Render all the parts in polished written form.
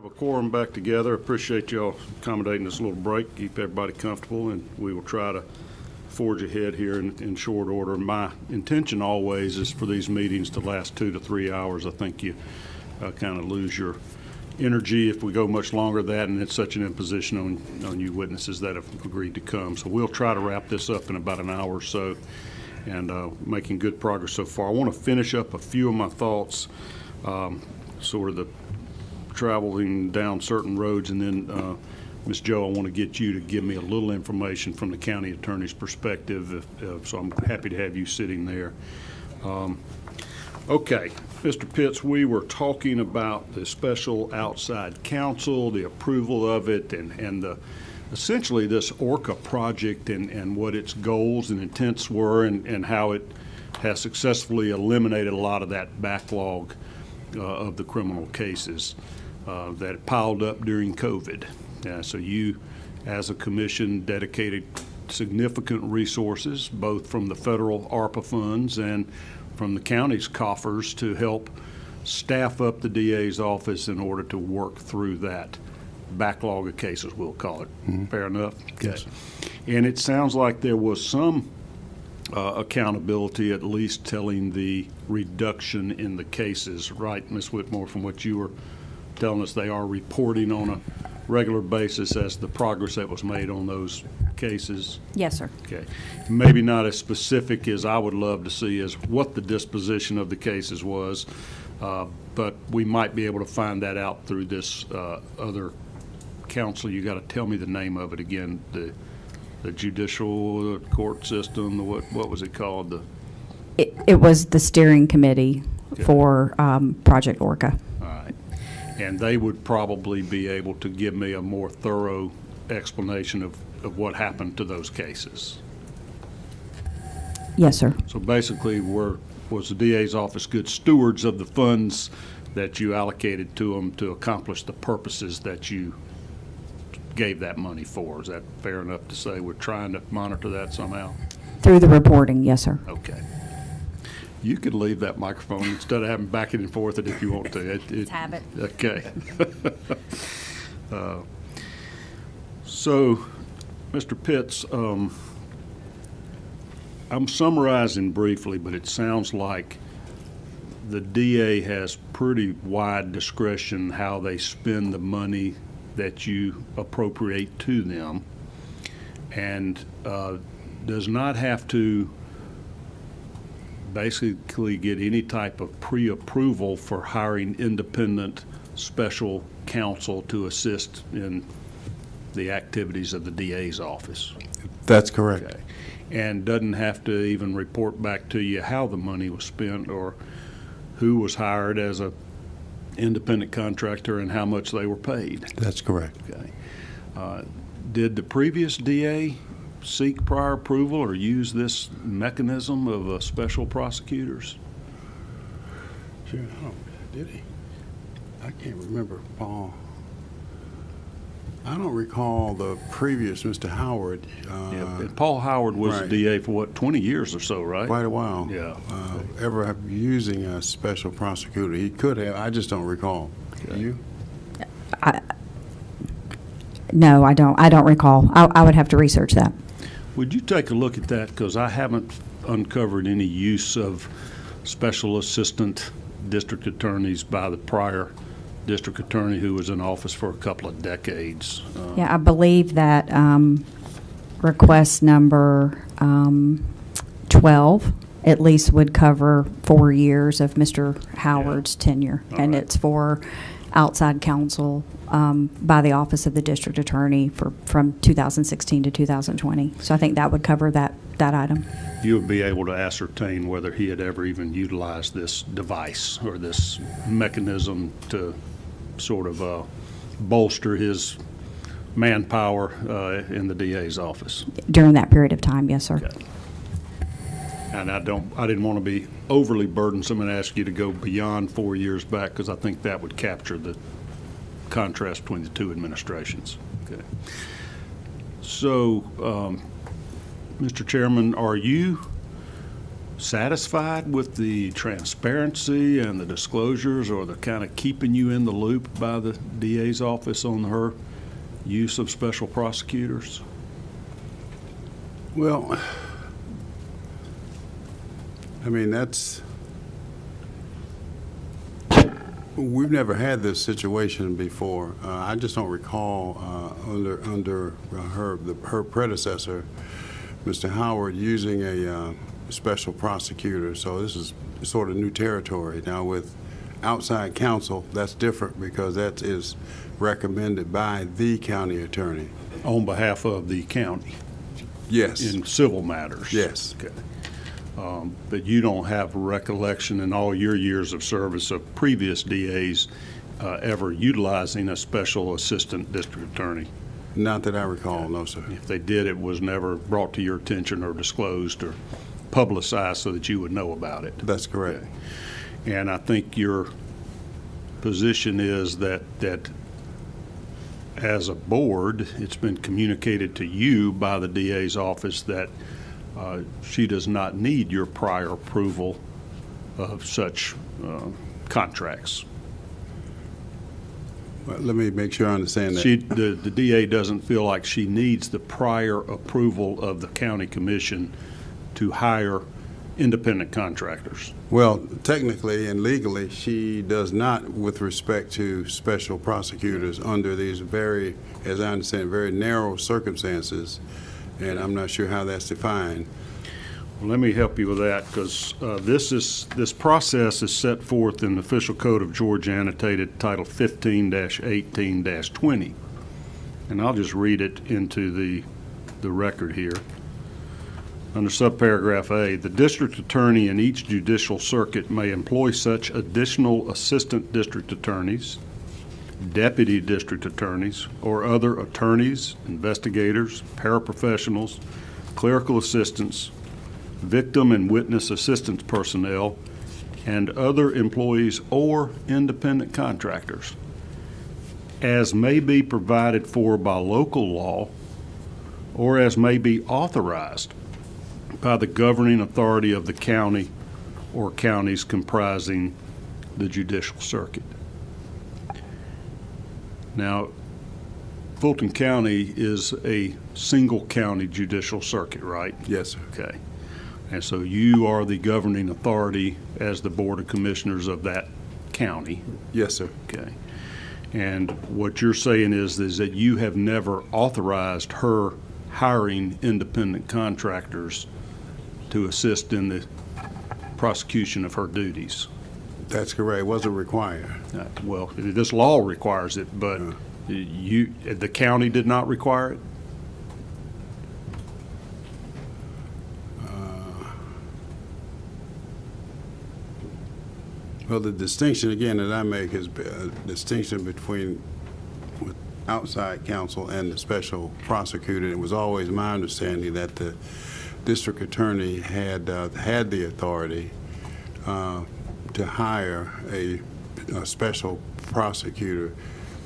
Have a quorum back together. Appreciate y'all accommodating this little break. Keep everybody comfortable, and we will try to forge ahead here in short order. My intention always is for these meetings to last 2 to 3 hours. I think you kind of lose your energy if we go much longer than that, and it's such an imposition on you witnesses that have agreed to come. So we'll try to wrap this up in about an hour or so, and making good progress so far. I want to finish up a few of my thoughts, sort of the traveling down certain roads, and then Ms. Joe, I want to get you to give me a little information from the county attorney's perspective, so I'm happy to have you sitting there. Okay, Mr. Pitts, we were talking about the special outside counsel, the approval of it, and essentially this Orca project and what its goals and intents were, and how it has successfully eliminated a lot of that backlog of the criminal cases that piled up during COVID. So you, as a commission, dedicated significant resources, both from the federal ARPA funds and from the county's coffers, to help staff up the DA's office in order to work through that backlog of cases, we'll call it. Mm-hmm. Fair enough? Okay. Yes. And it sounds like there was some accountability, at least telling the reduction in the cases, right, Ms. Whitmore, from what you were telling us. They are reporting on a regular basis as the progress that was made on those cases? Yes, sir. Okay. Maybe not as specific as I would love to see as what the disposition of the cases was, but we might be able to find that out through this other council. You got to tell me the name of it again. The judicial court system. What was it called? It was the steering committee for Project Orca. All right. And they would probably be able to give me a more thorough explanation of what happened to those cases. Yes, sir. So basically, was the DA's office good stewards of the funds that you allocated to them to accomplish the purposes that you gave that money for? Is that fair enough to say? We're trying to monitor that somehow? Through the reporting, yes, sir. Okay. You could leave that microphone instead of having back and forth it if you want to. It's habit. Okay. So, Mr. Pitts, I'm summarizing briefly, but it sounds like the DA has pretty wide discretion how they spend the money that you appropriate to them, and does not have to basically get any type of pre-approval for hiring independent special counsel to assist in the activities of the DA's office. That's correct. Okay. And doesn't have to even report back to you how the money was spent or who was hired as a independent contractor and how much they were paid. That's correct. Okay. Did the previous DA seek prior approval or use this mechanism of special prosecutors? Sure. Did he? I can't remember, Paul. I don't recall the previous Mr. Howard. And Paul Howard was right. the DA for what, 20 years or so, right? Quite a while. Yeah. Ever using a special prosecutor. He could have. I just don't recall. Okay. You? No, I don't. I don't recall. I would have to research that. Would you take a look at that? Because I haven't uncovered any use of special assistant district attorneys by the prior district attorney who was in office for a couple of decades. Yeah, I believe that request number 12 at least would cover 4 years of Mr. Howard's tenure. All and right. It's for outside counsel by the Office of the District Attorney from 2016 to 2020. So I think that would cover that item. You would be able to ascertain whether he had ever even utilized this device or this mechanism to sort of bolster his manpower in the DA's office. During that period of time, yes, sir. Okay. And I didn't want to be overly burdensome and ask you to go beyond 4 years back, because I think that would capture the contrast between the two administrations. Okay. So, Mr. Chairman, are you satisfied with the transparency and the disclosures, or the kind of keeping you in the loop by the DA's office on her use of special prosecutors? Well, I mean, we've never had this situation before. I just don't recall under her predecessor, Mr. Howard, using a special prosecutor. So this is sort of new territory. Now with outside counsel, that's different because that is recommended by the county attorney. On behalf of the county? Yes. In civil matters? Yes. Okay. But you don't have a recollection in all your years of service of previous DAs ever utilizing a special assistant district attorney? Not that I recall, no, sir. If they did, it was never brought to your attention or disclosed or publicized so that you would know about it? That's correct. Okay. And I think your position is that as a board, it's been communicated to you by the DA's office that she does not need your prior approval of such contracts. Well, let me make sure I understand that. The DA doesn't feel like she needs the prior approval of the county commission to hire independent contractors. Well, technically and legally, she does not with respect to special prosecutors under these very, as I understand, very narrow circumstances, and I'm not sure how that's defined. Well, let me help you with that, because this process is set forth in the Official Code of Georgia, annotated Title 15-18-20, and I'll just read it into the record here. Under subparagraph A, the district attorney in each judicial circuit may employ such additional assistant district attorneys, deputy district attorneys, or other attorneys, investigators, paraprofessionals, clerical assistants, victim and witness assistance personnel, and other employees or independent contractors, as may be provided for by local law or as may be authorized by the governing authority of the county or counties comprising the judicial circuit. Now, Fulton County is a single county judicial circuit, right? Yes, sir. Okay. And so you are the governing authority as the Board of Commissioners of that county. Yes, sir. Okay. And what you're saying is that you have never authorized her hiring independent contractors to assist in the prosecution of her duties. That's correct. It wasn't required. Well, this law requires it, but the county did not require it? Well, the distinction, again, that I make is a distinction between with outside counsel and the special prosecutor. It was always my understanding that the district attorney had the authority to hire a special prosecutor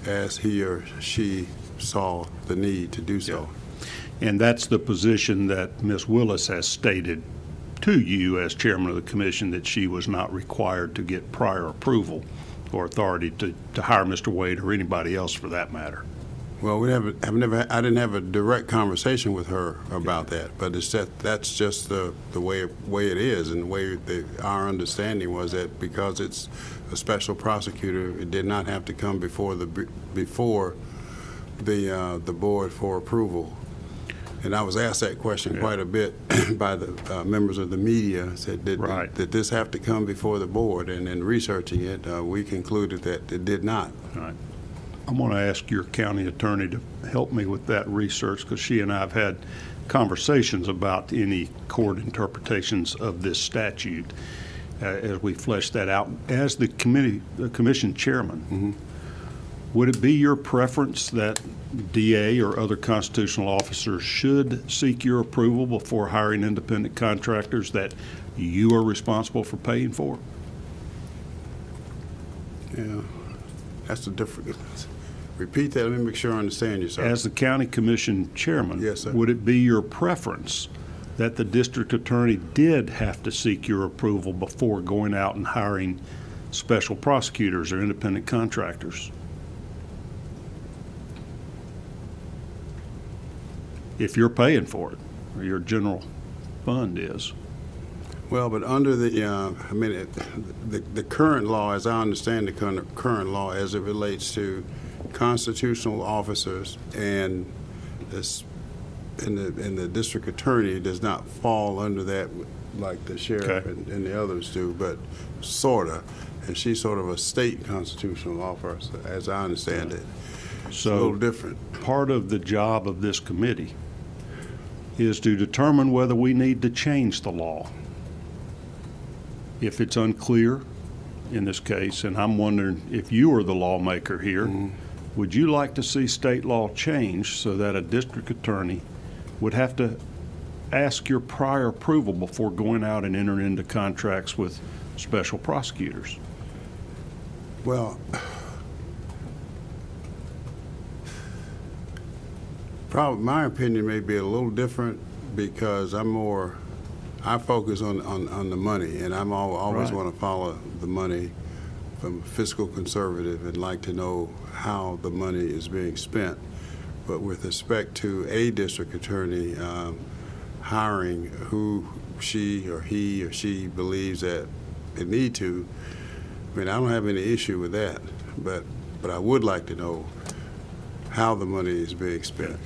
as he or she saw the need to do so. Yeah. And that's the position that Ms. Willis has stated to you as chairman of the commission, that she was not required to get prior approval or authority to hire Mr. Wade or anybody else for that matter. Well, I didn't have a direct conversation with her about that, but that's just the way it is, and the way our understanding was that because it's a special prosecutor, it did not have to come before the board for approval. And I was asked that question quite a bit by the members of the media. Said, did this have to come before the board? And in researching it, we concluded that it did not. All right. I'm going to ask your county attorney to help me with that research, because she and I have had conversations about any court interpretations of this statute as we flesh that out. As the commission chairman, would it be your preference that DA or other constitutional officers should seek your approval before hiring independent contractors that you are responsible for paying for? Yeah, that's the difference. Repeat that. Let me make sure I understand you, sir. As the county commission chairman, yes, sir, would it be your preference that the district attorney did have to seek your approval before going out and hiring special prosecutors or independent contractors? If you're paying for it, or your general fund is. Well, but under the, the current law, as I understand the current law, as it relates to constitutional officers and this, and the district attorney does not fall under that like the sheriff Okay. and the others do, but sorta. And she's sort of a state constitutional officer, as I understand it. It's a little different. Part of the job of this committee is to determine whether we need to change the law. If it's unclear in this case, and I'm wondering if you are the lawmaker here, would you like to see state law changed so that a district attorney would have to ask your prior approval before going out and entering into contracts with special prosecutors? Well, probably my opinion may be a little different because I focus on the money, and I'm always Right. want to follow the money from a fiscal conservative and like to know how the money is being spent. But with respect to a district attorney hiring who she or he or she believes that they need to, I mean, I don't have any issue with that, but I would like to know how the money is being spent.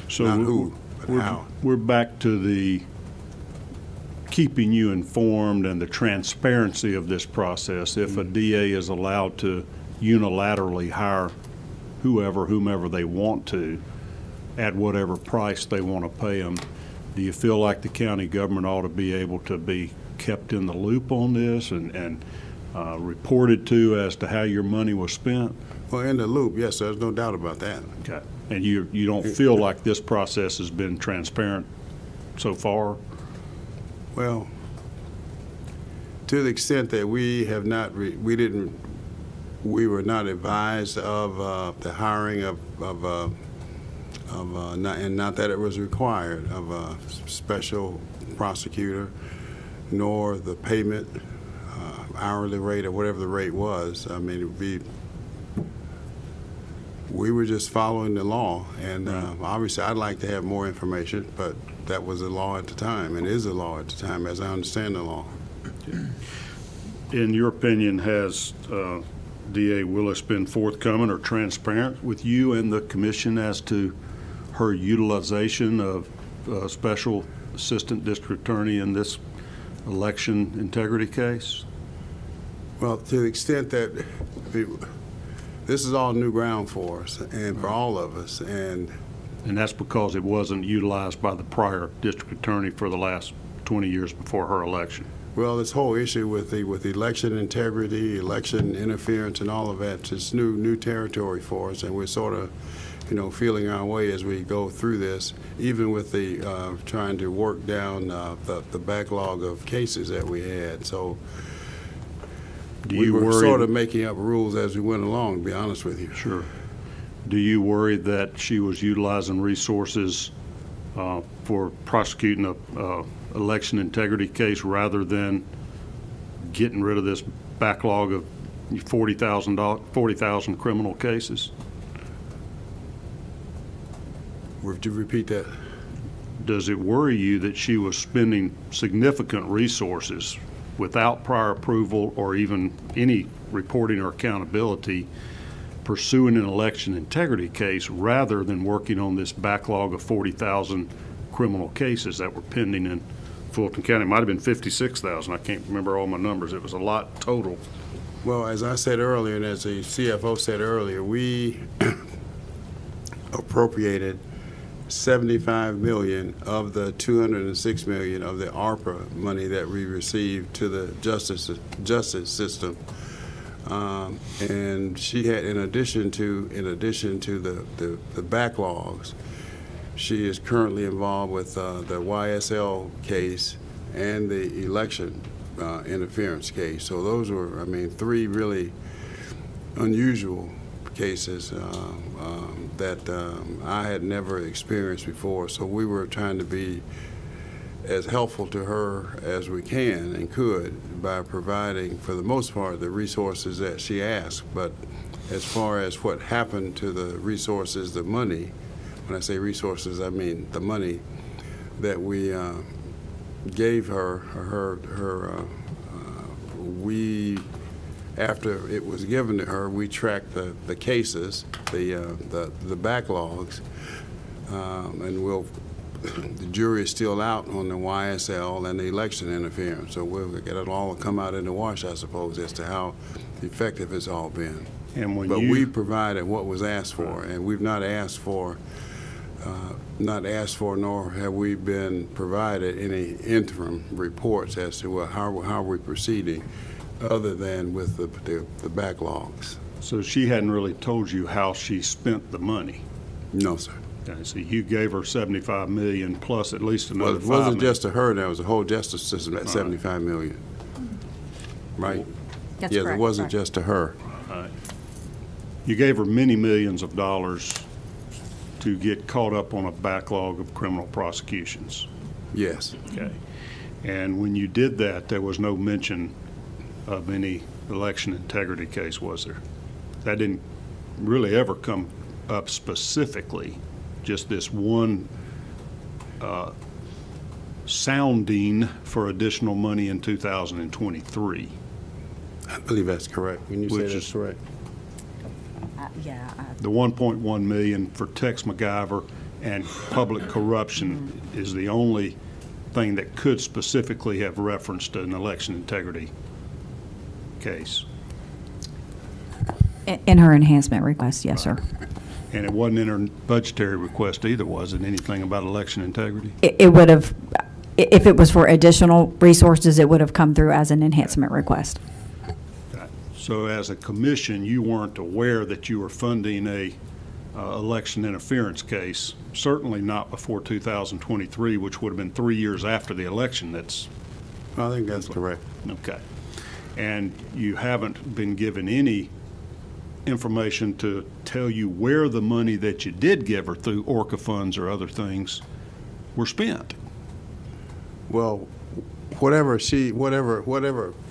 So Not who, but how. We're back to the keeping you informed and the transparency of this process. If a DA is allowed to unilaterally hire whomever they want to, at whatever price they want to pay them, do you feel like the county government ought to be able to be kept in the loop on this and reported to as to how your money was spent? Well, in the loop, yes, there's no doubt about that. Okay. And you don't feel like this process has been transparent so far? Well, to the extent that we have not, we were not advised of the hiring and not that it was required, of a special prosecutor, nor the payment, hourly rate or whatever the rate was. I mean, we were just following the law, and obviously I'd like to have more information, but that was the law at the time, and is the law at the time, as I understand the law. In your opinion, has DA Willis been forthcoming or transparent with you and the commission as to her utilization of special assistant district attorney in this election integrity case? Well, to the extent that this is all new ground for us and for all of us, and that's because it wasn't utilized by the prior district attorney for the last 20 years before her election. well, this whole issue with election integrity, election interference, and all of that is new territory for us, and we're sort of, feeling our way as we go through this, even with the trying to work down the backlog of cases that we had. So we were sort of making up rules as we went along, to be honest with you. Sure. Do you worry that she was utilizing resources for prosecuting a election integrity case rather than getting rid of this backlog of 40,000 criminal cases? Would you repeat that? Does it worry you that she was spending significant resources without prior approval or even any reporting or accountability pursuing an election integrity case rather than working on this backlog of 40,000 criminal cases that were pending in Fulton County? It might have been 56,000. I can't remember all my numbers. It was a lot total. Well, as I said earlier, and as the CFO said earlier, we appropriated $75 million of the $206 million of the ARPA money that we received to the justice system. And she had, in addition to the backlogs, she is currently involved with the YSL case and the election interference case. So those were, three really unusual cases that I had never experienced before. So we were trying to be as helpful to her as we can and could by providing, for the most part, the resources that she asked. But as far as what happened to the resources, the money, when I say resources, I mean the money that we gave her, we, after it was given to her, we tracked the cases, the backlogs, and the jury is still out on the YSL and the election interference, so we'll get it all come out in the wash, I suppose, as to how effective it's all been. And but we provided what was asked for, and we've not asked for, nor have we been provided any interim reports as to how we're proceeding, other than with the backlogs. So she hadn't really told you how she spent the money? No, sir. Okay, so you gave her $75 million plus at least another Well, it $5 wasn't million. just to her, there was a whole justice system at $75 million. Right? That's Yes, correct, it wasn't correct. just to her. Right. You gave her many millions of dollars to get caught up on a backlog of criminal prosecutions. Yes. Okay. And when you did that, there was no mention of any election integrity case, was there? That didn't really ever come up specifically, just this one sounding for additional money in 2023. I believe that's correct. When you say Which that's is- correct. Yeah. The 1.1 million for Tex MacGyver and public corruption is the only thing that could specifically have reference to an election integrity case. In her enhancement request, yes, sir. And it wasn't in her budgetary request either, was it? Anything about election integrity? It would have, if it was for additional resources, it would have come through as an enhancement request. So as a commission, you weren't aware that you were funding a election interference case, certainly not before 2023, which would have been 3 years after the election. That's I think that's correct. okay. And you haven't been given any information to tell you where the money that you did give her through Orca funds or other things were spent. Well, whatever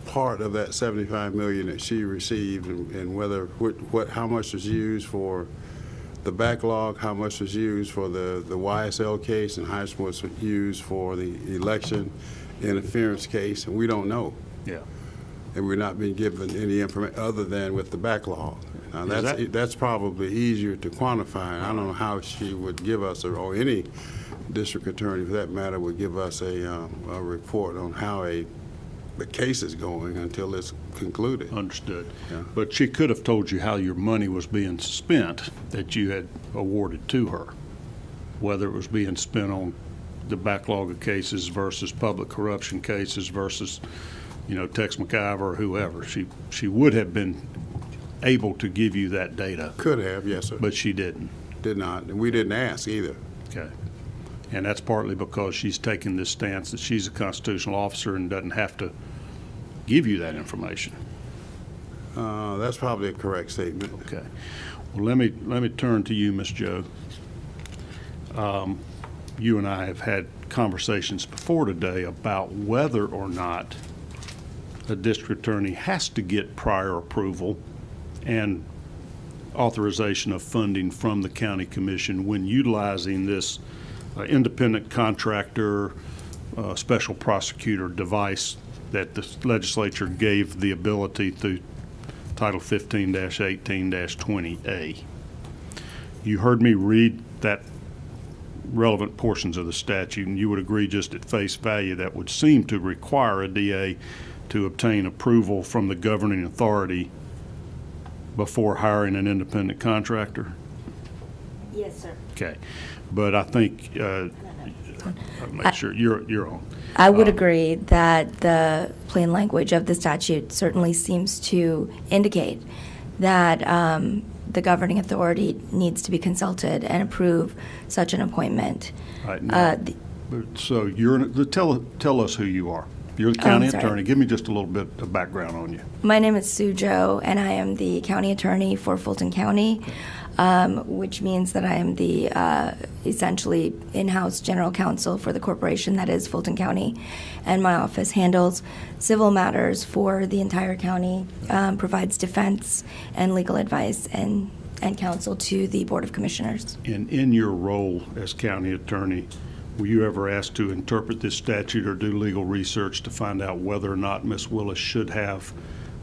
part of that $75 million that she received, and whether how much was used for the backlog, how much was used for the YSL case, and how much was used for the election interference case, and we don't know. Yeah. And we're not being given any information other than with the backlog. Now, Is that's probably easier to quantify. I don't know how she would give us, or any district attorney for that matter, would give us a report on how the case is going until it's concluded. Understood. Yeah. But she could have told you how your money was being spent that you had awarded to her, whether it was being spent on the backlog of cases versus public corruption cases versus, Tex MacGyver or whoever. She would have been able to give you that data, Could have, yes, sir. but she didn't. Did not, and we didn't ask either. Okay. And that's partly because she's taken this stance that she's a constitutional officer and doesn't have to give you that information. That's probably a correct statement. Okay. Well, let me turn to you, Ms. Joe. You and I have had conversations before today about whether or not a district attorney has to get prior approval and authorization of funding from the county commission when utilizing this independent contractor, special prosecutor device that the legislature gave the ability through Title 15-18-20A. You heard me read that relevant portions of the statute, and you would agree just at face value that would seem to require a DA to obtain approval from the governing authority before hiring an independent contractor? Yes, sir. Okay. But I think, I'll make sure you're on. I would agree that the plain language of the statute certainly seems to indicate that the governing authority needs to be consulted and approve such an appointment. Right now. So tell us who you are. You're the county sorry. attorney. Give me just a little bit of background on you. My name is Sujo, and I am the county attorney for Fulton County, which means that I am the essentially in-house general counsel for the corporation that is Fulton County. And my office handles civil matters for the entire county, provides defense and legal advice and counsel to the Board of Commissioners. And in your role as county attorney, were you ever asked to interpret this statute or do legal research to find out whether or not Ms. Willis should have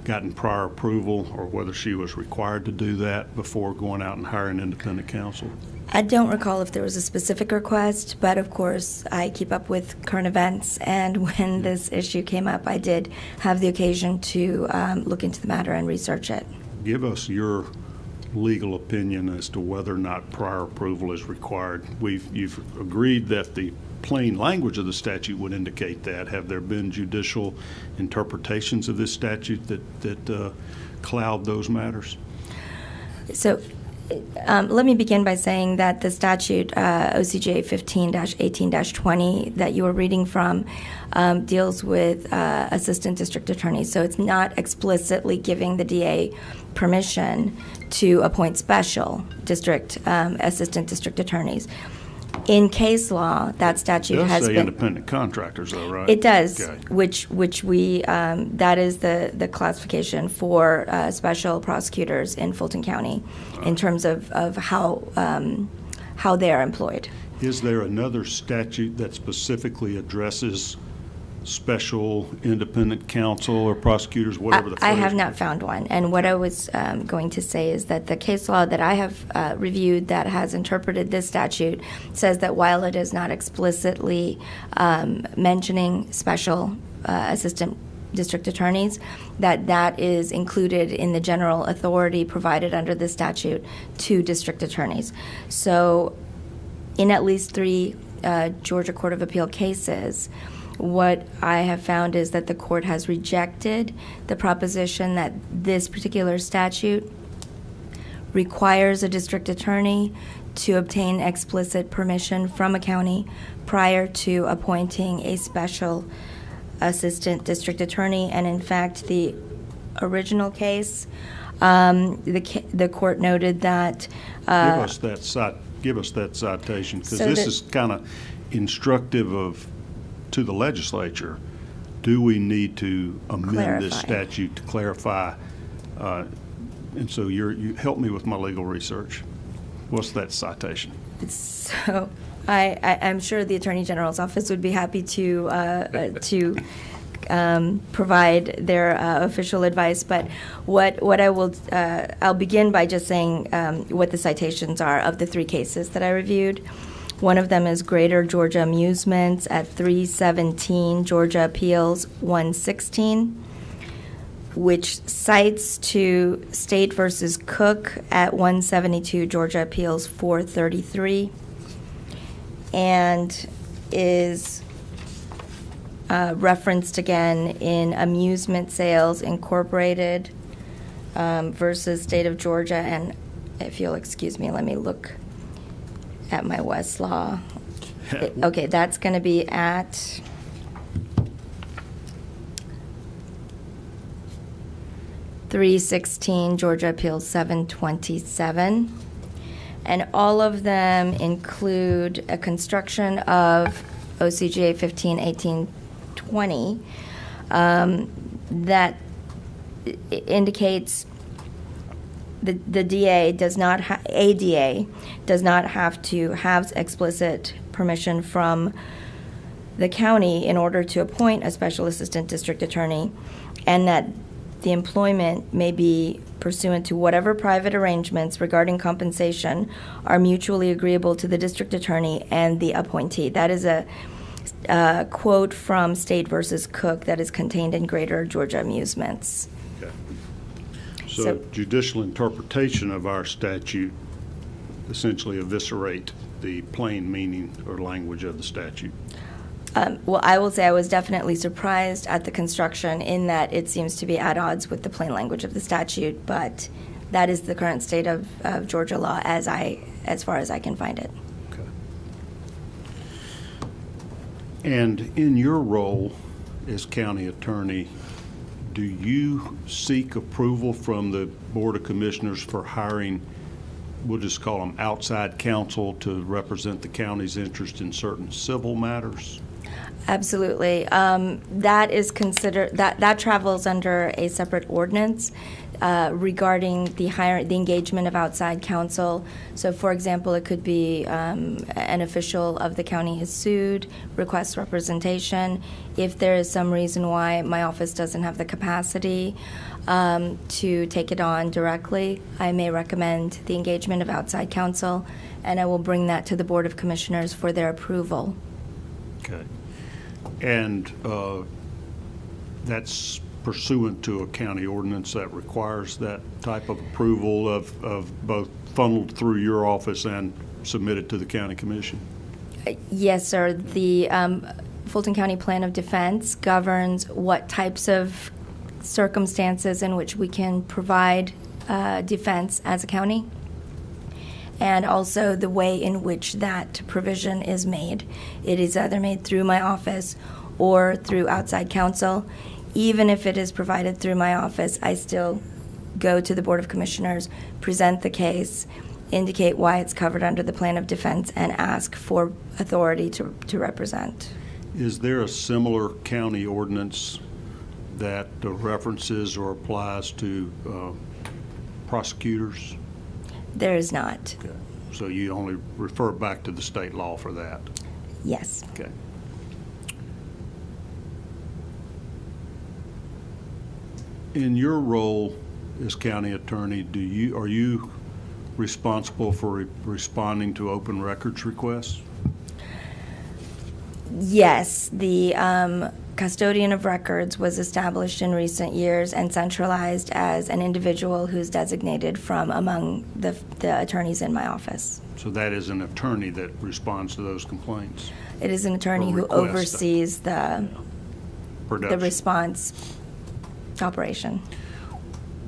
gotten prior approval or whether she was required to do that before going out and hiring independent counsel? I don't recall if there was a specific request, but of course I keep up with current events, and when this issue came up, I did have the occasion to look into the matter and research it. Give us your legal opinion as to whether or not prior approval is required. You've agreed that the plain language of the statute would indicate that. Have there been judicial interpretations of this statute that cloud those matters? So let me begin by saying that the statute, OCJ 15-18-20, that you were reading from, deals with assistant district attorneys. So it's not explicitly giving the DA permission to appoint special district assistant district attorneys. In case law, that statute It does has say been independent contractors, though, right? It does, Okay. which we that is the classification for special prosecutors in Fulton County in terms of how they are employed. Is there another statute that specifically addresses special independent counsel or prosecutors, whatever the phrase? I have not found one. And what I was going to say is that the case law that I have reviewed that has interpreted this statute says that while it is not explicitly mentioning special assistant district attorneys, that is included in the general authority provided under the statute to district attorneys. So in at least 3 Georgia Court of Appeal cases, what I have found is that the court has rejected the proposition that this particular statute requires a district attorney to obtain explicit permission from a county prior to appointing a special assistant district attorney. And in fact, the original case, the court noted that Give us that citation, because So this that- is kind of instructive to the legislature. Do we need to amend this Clarify. statute to clarify? And so you help me with my legal research. What's that citation? So I'm sure the Attorney General's office would be happy to provide their official advice. But what I will, I'll begin by just saying what the citations are of the 3 cases that I reviewed. One of them is Greater Georgia Amusements at 317 Georgia Appeals 116, which cites to State versus Cook at 172 Georgia Appeals 433, and is referenced again in Amusement Sales Incorporated versus State of Georgia. And if you'll excuse me, let me look at my Westlaw. Okay, that's going to be at .316 Georgia Appeals 727. And all of them include a construction of OCGA 15-18-20 that indicates the DA does not ADA does not have to have explicit permission from the county in order to appoint a special assistant district attorney, and that the employment may be pursuant to whatever private arrangements regarding compensation are mutually agreeable to the district attorney and the appointee. That is a quote from State versus Cook that is contained in Greater Georgia Amusements. Okay. So judicial interpretation of our statute essentially eviscerate the plain meaning or language of the statute. Well, I will say I was definitely surprised at the construction in that it seems to be at odds with the plain language of the statute, but that is the current state of Georgia law as far as I can find it. Okay. And in your role as county attorney, do you seek approval from the Board of Commissioners for hiring, we'll just call them outside counsel, to represent the county's interest in certain civil matters? Absolutely. That is considered, that travels under a separate ordinance regarding the engagement of outside counsel. So, for example, it could be an official of the county is sued, requests representation. If there is some reason why my office doesn't have the capacity to take it on directly, I may recommend the engagement of outside counsel, and I will bring that to the Board of Commissioners for their approval. Okay. And that's pursuant to a county ordinance that requires that type of approval of both funneled through your office and submitted to the county commission? Yes, sir. The Fulton County Plan of Defense governs what types of circumstances in which we can provide defense as a county, and also the way in which that provision is made. It is either made through my office or through outside counsel. Even if it is provided through my office, I still go to the Board of Commissioners, present the case, indicate why it's covered under the Plan of Defense, and ask for authority to represent. Is there a similar county ordinance that references or applies to prosecutors? There is not. Okay. So you only refer back to the state law for that? Yes. Okay. In your role as county attorney, are you responsible for responding to open records requests? Yes. The custodian of records was established in recent years and centralized as an individual who's designated from among the attorneys in my office. So that is an attorney that responds to those complaints? It is an attorney who request. oversees the response operation.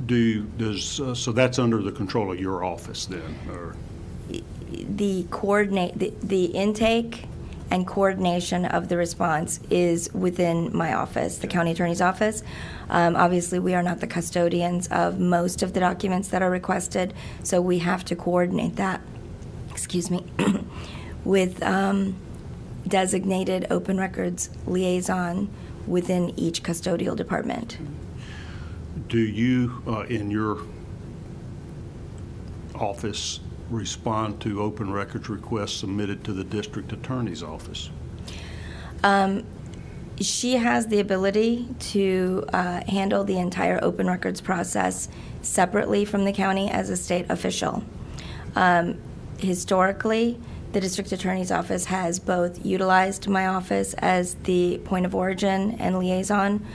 So that's under the control of your office then, or? The intake and coordination of the response is within my office, the county attorney's office. Obviously, we are not the custodians of most of the documents that are requested, so we have to coordinate that, with designated open records liaison within each custodial department. Do you, in your office, respond to open records requests submitted to the district attorney's office? She has the ability to handle the entire open records process separately from the county as a state official. Historically, the district attorney's office has both utilized my office as the point of origin and liaison,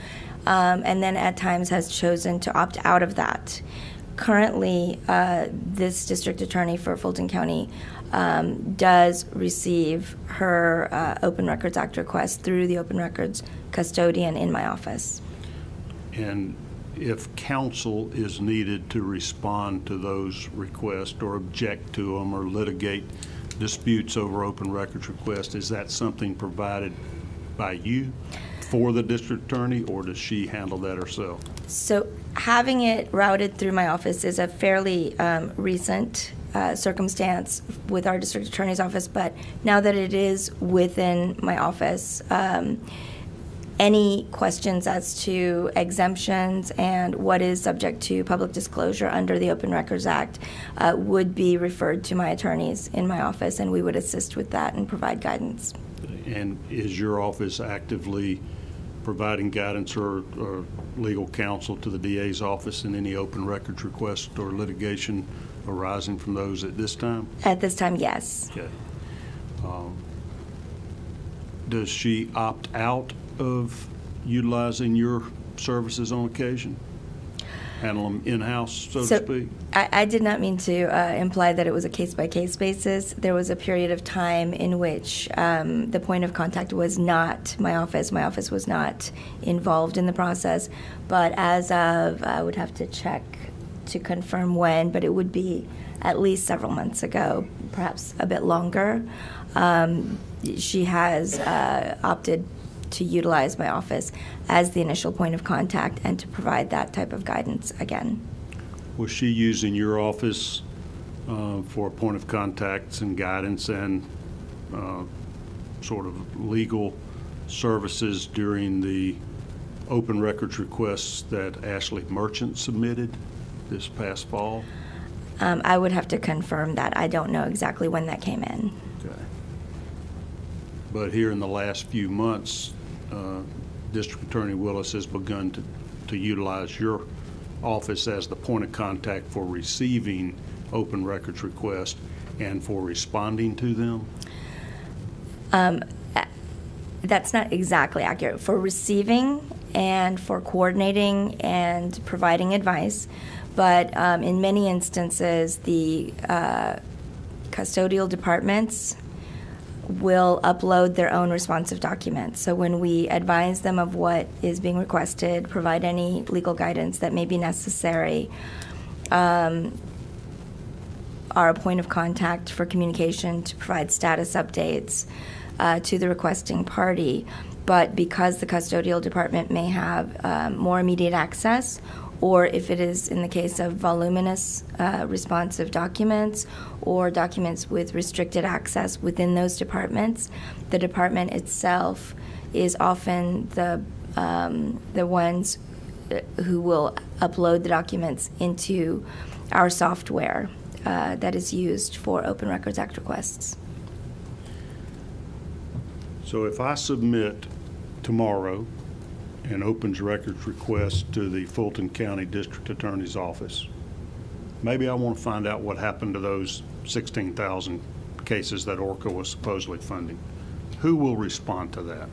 and then at times has chosen to opt out of that. Currently, this district attorney for Fulton County does receive her Open Records Act request through the Open Records custodian in my office. And if counsel is needed to respond to those requests or object to them or litigate disputes over open records requests, is that something provided by you for the district attorney, or does she handle that herself? So having it routed through my office is a fairly recent circumstance with our district attorney's office, but now that it is within my office, any questions as to exemptions and what is subject to public disclosure under the Open Records Act would be referred to my attorneys in my office, and we would assist with that and provide guidance. And is your office actively providing guidance or legal counsel to the DA's office in any open records requests or litigation arising from those at this time? At this time, yes. Okay. Does she opt out of utilizing your services on occasion? Handle them in-house, so to speak? I did not mean to imply that it was a case-by-case basis. There was a period of time in which the point of contact was not my office. My office was not involved in the process. But as of, I would have to check to confirm when, but it would be at least several months ago, perhaps a bit longer. She has opted to utilize my office as the initial point of contact and to provide that type of guidance again. Was she using your office for a point of contacts and guidance and sort of legal services during the open records requests that Ashley Merchant submitted this past fall? I would have to confirm that. I don't know exactly when that came in. Okay. But here in the last few months, District Attorney Willis has begun to utilize your office as the point of contact for receiving open records requests and for responding to them? That's not exactly accurate. For receiving and for coordinating and providing advice, but in many instances, the custodial departments will upload their own responsive documents. So when we advise them of what is being requested, provide any legal guidance that may be necessary, are a point of contact for communication to provide status updates to the requesting party. But because the custodial department may have more immediate access, or if it is in the case of voluminous responsive documents or documents with restricted access within those departments, the department itself is often the ones who will upload the documents into our software that is used for Open Records Act requests. So if I submit tomorrow an opens records request to the Fulton County District Attorney's Office, maybe I want to find out what happened to those 16,000 cases that Orca was supposedly funding. Who will respond to that?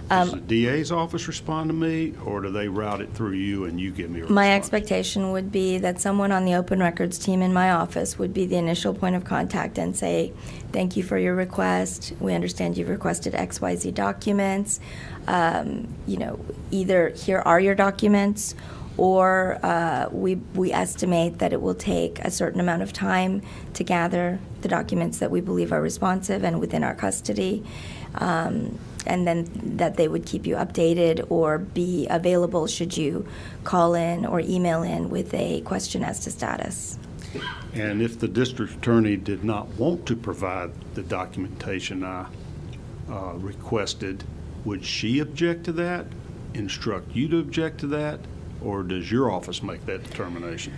Does the DA's office respond to me, or do they route it through you and you give me a response? My expectation would be that someone on the Open Records team in my office would be the initial point of contact and say, thank you for your request. We understand you've requested XYZ documents. Either here are your documents, or we estimate that it will take a certain amount of time to gather the documents that we believe are responsive and within our custody. And then that they would keep you updated or be available should you call in or email in with a question as to status. And if the district attorney did not want to provide the documentation I requested, would she object to that, instruct you to object to that, or does your office make that determination?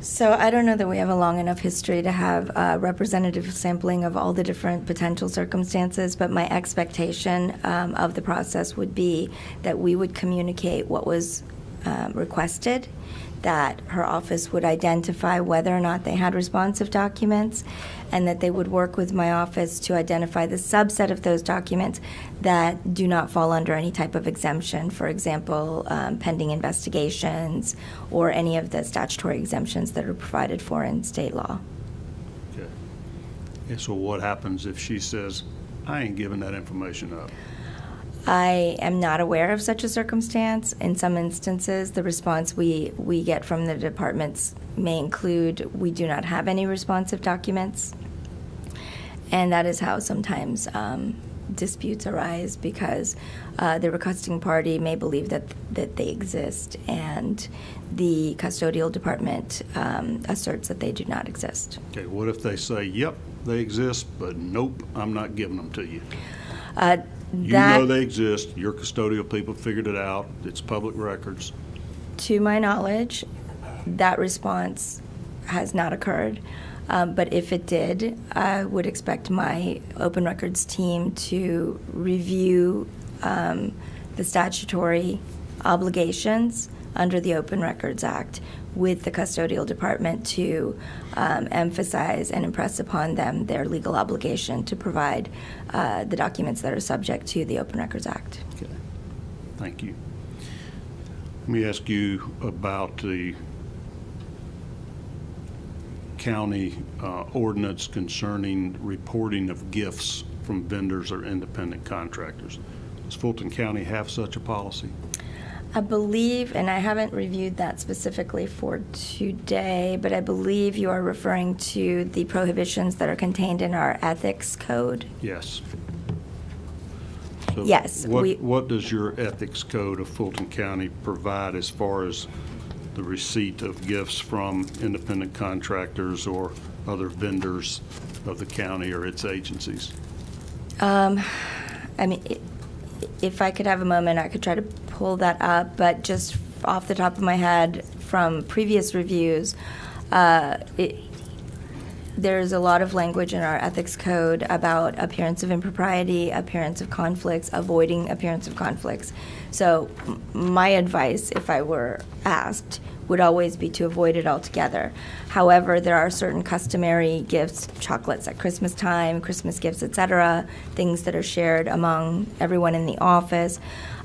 So I don't know that we have a long enough history to have representative sampling of all the different potential circumstances, but my expectation of the process would be that we would communicate what was requested, that her office would identify whether or not they had responsive documents, and that they would work with my office to identify the subset of those documents that do not fall under any type of exemption, for example, pending investigations or any of the statutory exemptions that are provided for in state law. Okay. And so what happens if she says, I ain't giving that information up? I am not aware of such a circumstance. In some instances, the response we get from the departments may include, we do not have any responsive documents. And that is how sometimes disputes arise, because the requesting party may believe that they exist, and the custodial department asserts that they do not exist. Okay, what if they say, yep, they exist, but nope, I'm not giving them to you? You know they exist. Your custodial people figured it out. It's public records. To my knowledge, that response has not occurred. But if it did, I would expect my Open Records team to review the statutory obligations under the Open Records Act with the custodial department to emphasize and impress upon them their legal obligation to provide the documents that are subject to the Open Records Act. Okay, thank you. Let me ask you about the county ordinance concerning reporting of gifts from vendors or independent contractors. Does Fulton County have such a policy? I believe, and I haven't reviewed that specifically for today, but I believe you are referring to the prohibitions that are contained in our ethics code. Yes. So Yes, What does your ethics code of Fulton County provide as far as the receipt of gifts from independent contractors or other vendors of the county or its agencies? I mean, if I could have a moment, I could try to pull that up, but just off the top of my head from previous reviews, there's a lot of language in our ethics code about appearance of impropriety, appearance of conflicts, avoiding appearance of conflicts. So my advice, if I were asked, would always be to avoid it altogether. However, there are certain customary gifts, chocolates at Christmas time, Christmas gifts, etc., things that are shared among everyone in the office.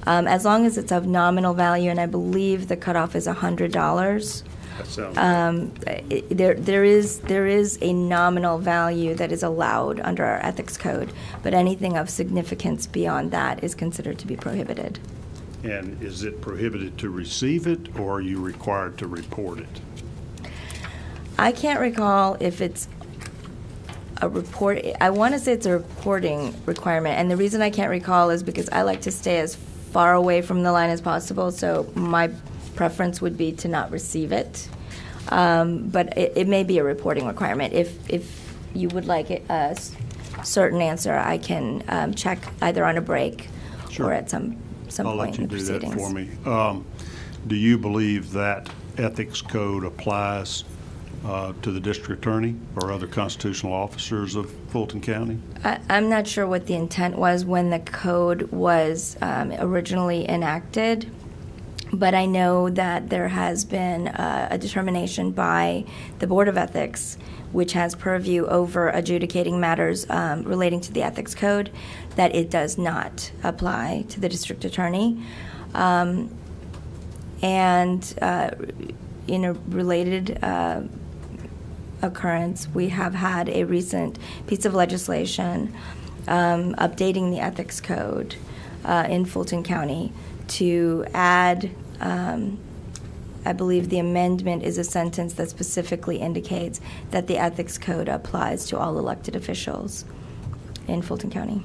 As long as it's of nominal value, and I believe the cutoff is $100. That sounds There is a nominal value that is allowed under our ethics code, but anything of significance beyond that is considered to be prohibited. And is it prohibited to receive it, or are you required to report it? I can't recall if it's a report. I want to say it's a reporting requirement, and the reason I can't recall is because I like to stay as far away from the line as possible, so my preference would be to not receive it. But it may be a reporting requirement. If you would like a certain answer, I can check either on a break Sure. or at some I'll point let you in the do that proceedings. for me. Do you believe that ethics code applies to the district attorney or other constitutional officers of Fulton County? I'm not sure what the intent was when the code was originally enacted, but I know that there has been a determination by the Board of Ethics, which has purview over adjudicating matters relating to the ethics code, that it does not apply to the district attorney. And in a related occurrence, we have had a recent piece of legislation updating the ethics code in Fulton County to add, I believe the amendment is a sentence that specifically indicates that the ethics code applies to all elected officials in Fulton County.